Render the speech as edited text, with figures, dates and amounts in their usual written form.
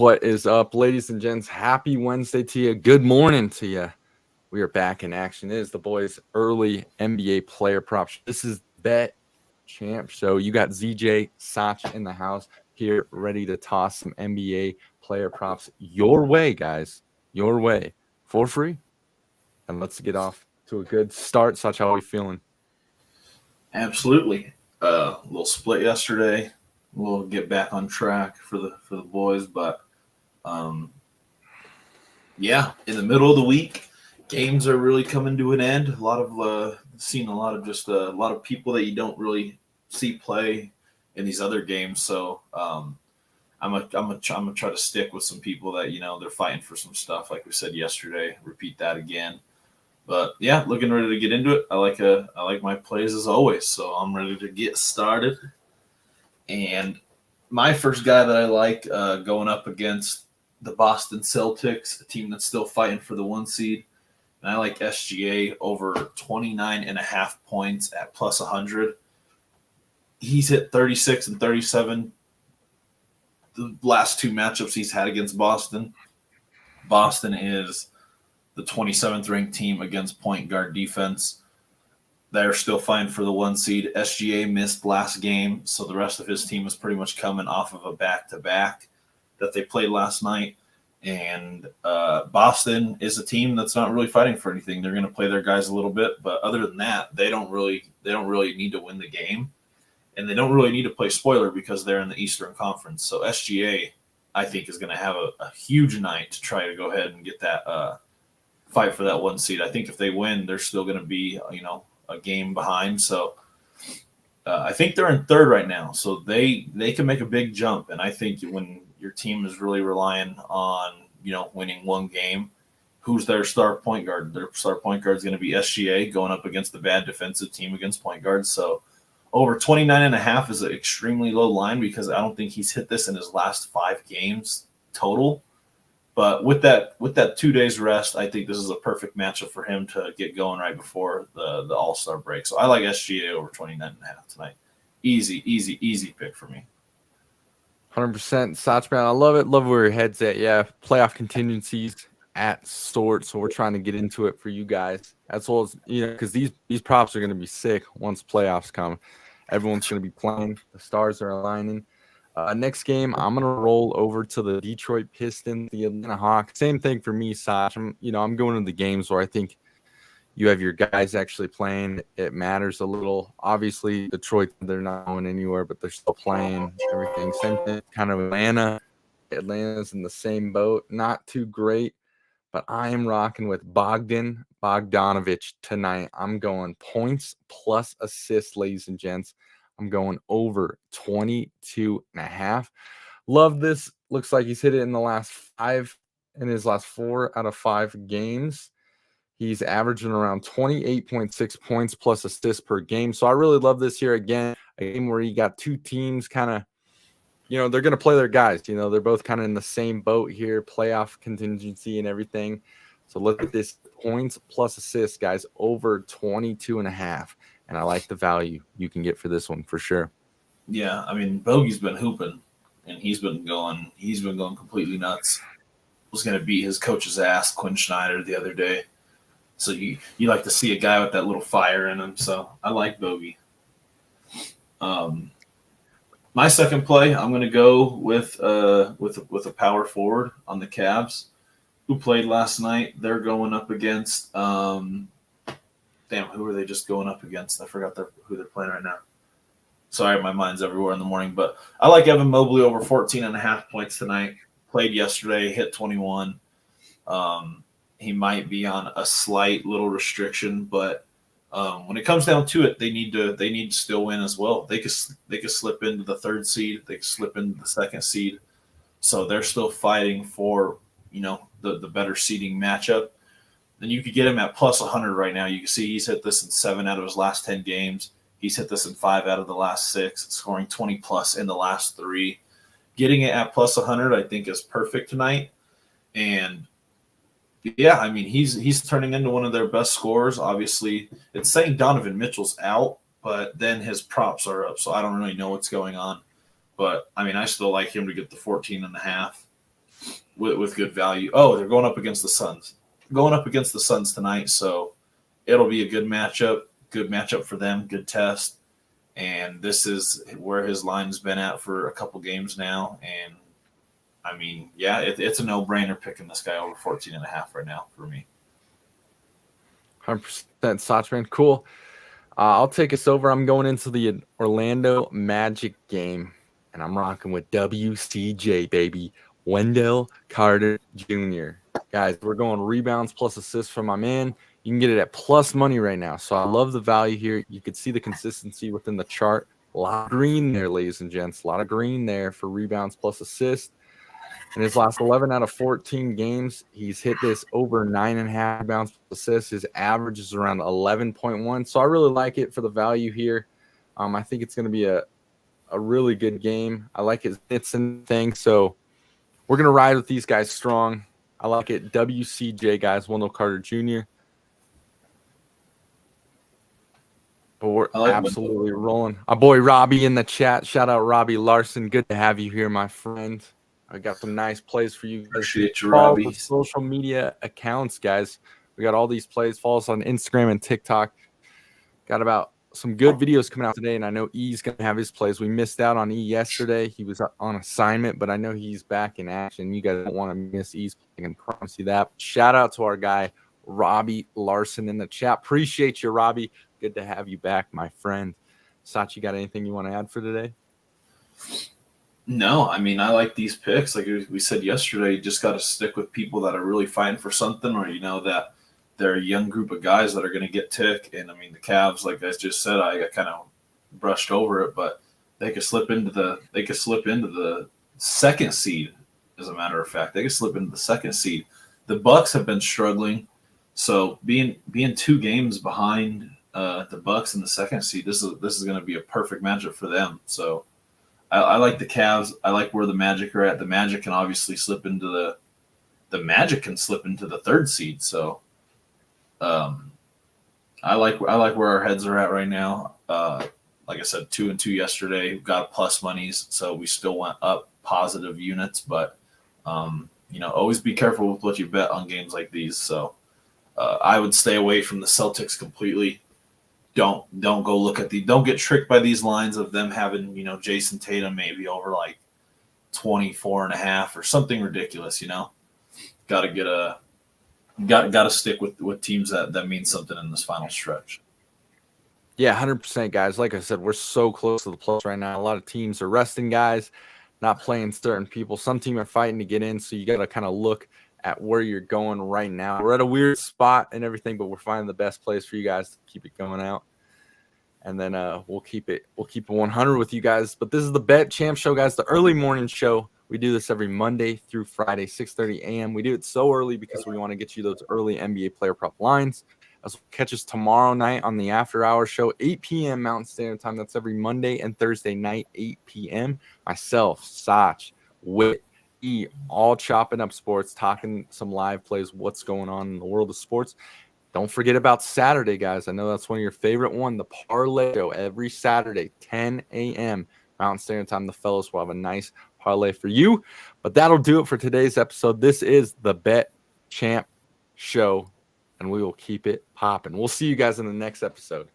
What is up, ladies and gents? Happy Wednesday to you. Good morning to you. We are back in action. It is the boys' early NBA player props. This is Bet Champ Show. You got ZJ Sach in the house here, ready to toss some NBA player props your way, guys. Your way for free. And let's get off to a good start. Sach, how are we feeling? Absolutely. A little split yesterday. We'll get back on track for the boys, but yeah, in the middle of the week, games are really coming to an end. A lot of seen a lot of just a lot of people that you don't really see play in these other games. So I'm gonna try to stick with some people that they're fighting for some stuff, like we said yesterday. Repeat that again. But yeah, looking ready to get into it. I like my plays as always, so I'm ready to get started. And my first guy that I like going up against the Boston Celtics, a team that's still fighting for the 1 seed. And I like SGA over 29.5 points at plus 100. He's hit 36 and 37 the last two matchups he's had against Boston. Boston is the 27th ranked team against point guard defense. They're still fighting for the 1 seed. SGA missed last game, so the rest of his team is pretty much coming off of a back-to-back that they played last night. And Boston is a team that's not really fighting for anything. They're going to play their guys a little bit, but other than that, they don't really need to win the game, and they don't really need to play spoiler because they're in the Eastern Conference. So SGA, I think, is going to have a huge night to try to go ahead and get that fight for that 1 seed. I think if they win, they're still going to be a game behind. So I think they're in third right now. So they can make a big jump. And I think when your team is really relying on, winning one game, who's their star point guard? Their star point guard is going to be SGA going up against the bad defensive team against point guards. So over 29.5 is an extremely low line because I don't think he's hit this in his last 5 games total. But with that 2 days rest, I think this is a perfect matchup for him to get going right before the All-Star break. So I like SGA over 29.5 tonight. Easy pick for me. 100% Sach, man. I love it. Love where your head's at. Yeah, playoff contingencies at sort. So we're trying to get into it for you guys as well as, because these props are going to be sick once playoffs come. Everyone's going to be playing. The stars are aligning. Next game, I'm gonna roll over to the Detroit Pistons, the Atlanta Hawks. Same thing for me, Sach. I'm going to the games where I think you have your guys actually playing. It matters a little. Obviously, Detroit, they're not going anywhere, but they're still playing. Everything. Same thing. Kind of Atlanta. Atlanta's in the same boat. Not too great, but I am rocking with Bogdanovich tonight. I'm going points plus assists, ladies and gents. I'm going over 22.5. Love this. Looks like he's hit it in his last 4 out of 5 games. He's averaging around 28.6 points plus assists per game. So I really love this here again. A game where you got two teams kind of, they're going to play their guys. They're both kind of in the same boat here, playoff contingency and everything. So look at this points plus assists, guys, over 22.5. And I like the value you can get for this one for sure. Yeah, I mean, Bogey's been hooping, and he's been going completely nuts. Was going to beat his coach's ass, Quinn Snyder, the other day. So you like to see a guy with that little fire in him. So I like Bogey. My second play, I'm going to go with a power forward on the Cavs, who played last night. They're going up against who are they just going up against? I forgot who they're playing right now. Sorry, my mind's everywhere in the morning. But I like Evan Mobley over 14.5 points tonight. Played yesterday, hit 21. He might be on a slight little restriction, but when it comes down to it, they need to still win as well. They could slip into the 3rd seed. They could slip into the 2nd seed. So they're still fighting for the better seeding matchup. Then you could get him at plus 100 right now. You can see he's hit this in 7 out of his last 10 games. He's hit this in 5 out of the last 6, scoring 20 plus in the last 3. Getting it at plus 100, I think, is perfect tonight. And yeah, I mean, he's turning into one of their best scorers. Obviously, it's saying Donovan Mitchell's out, but then his props are up, so I don't really know what's going on. But I mean, I still like him to get the 14.5. with good value. Oh, they're going up against the Suns. Going up against the Suns tonight, so it'll be a good matchup. Good matchup for them. Good test. And this is where his line's been at for a couple games now. And I mean, yeah, it's a no-brainer picking this guy over 14.5 right now for me. 100% Sachman. Cool. I'll take us over. I'm going into the Orlando Magic game, and I'm rocking with WCJ, baby. Wendell Carter Jr. Guys, we're going rebounds plus assists from my man. You can get it at plus money right now. So I love the value here. You could see the consistency within the chart. A lot of green there, ladies and gents. A lot of green there for rebounds plus assists. In his last 11 out of 14 games, he's hit this over 9.5 rebounds plus assists. His average is around 11.1. So I really like it for the value here. I think it's going to be a really good game. I like his hits and things. So we're going to ride with these guys strong. I like it. WCJ, guys, Wendell Carter Jr. But we're absolutely rolling. Our boy Robbie in the chat. Shout out Robbie Larson. Good to have you here, my friend. I got some nice plays for you guys. Appreciate you, Follow Robbie. the social media accounts, guys. We got all these plays. Follow us on Instagram and TikTok. Got about some good videos coming out today, and I know E's going to have his plays. We missed out on E yesterday. He was on assignment, but I know he's back in action. You guys don't want to miss E's. I can promise you that. Shout out to our guy, Robbie Larson, in the chat. Appreciate you, Robbie. Good to have you back, my friend. Sachi, got anything you want to add for today? No, I mean, I like these picks. Like we said yesterday, you just got to stick with people that are really fighting for something, or that they're a young group of guys that are going to get tick. And I mean, the Cavs, like I just said, I kind of brushed over it, but they could slip into the second seed. As a matter of fact, they could slip into the second seed. The Bucks have been struggling, so being 2 games behind the Bucks in the second seed, this is going to be a perfect matchup for them. So. I like the Cavs. I like where the Magic are at. The Magic can obviously slip into the Magic can slip into the 3rd seed. So, I like where our heads are at right now. Like I said, 2-2 yesterday. We've got plus monies, so we still went up positive units. But always be careful with what you bet on games like these. So, I would stay away from the Celtics completely. Don't go look at don't get tricked by these lines of them having, Jason Tatum maybe over like 24.5 or something ridiculous, Got to stick with teams that mean something in this final stretch. Yeah, 100%, guys. Like I said, we're so close to the plus right now. A lot of teams are resting guys, not playing certain people. Some teams are fighting to get in, so you got to kind of look at where you're going right now. We're at a weird spot and everything, but we're finding the best place for you guys to keep it going out. And then we'll keep it 100 with you guys. But this is the Bet Champ Show, guys, the early morning show. We do this every Monday through Friday, 6:30 a.m. We do it so early because we want to get you those early NBA player prop lines. As well, catch us tomorrow night on the After Hours Show, 8 p.m. Mountain Standard Time. That's every Monday and Thursday night, 8 p.m. Myself, Sach, Whit, E, all chopping up sports, talking some live plays, what's going on in the world of sports. Don't forget about Saturday, guys. I know that's one of your favorite one, the Parlay Show, every Saturday, 10 a.m. Mountain Standard Time. The fellows will have a nice parlay for you. But that'll do it for today's episode. This is the Bet Champ Show, and we will keep it popping. We'll see you guys in the next episode.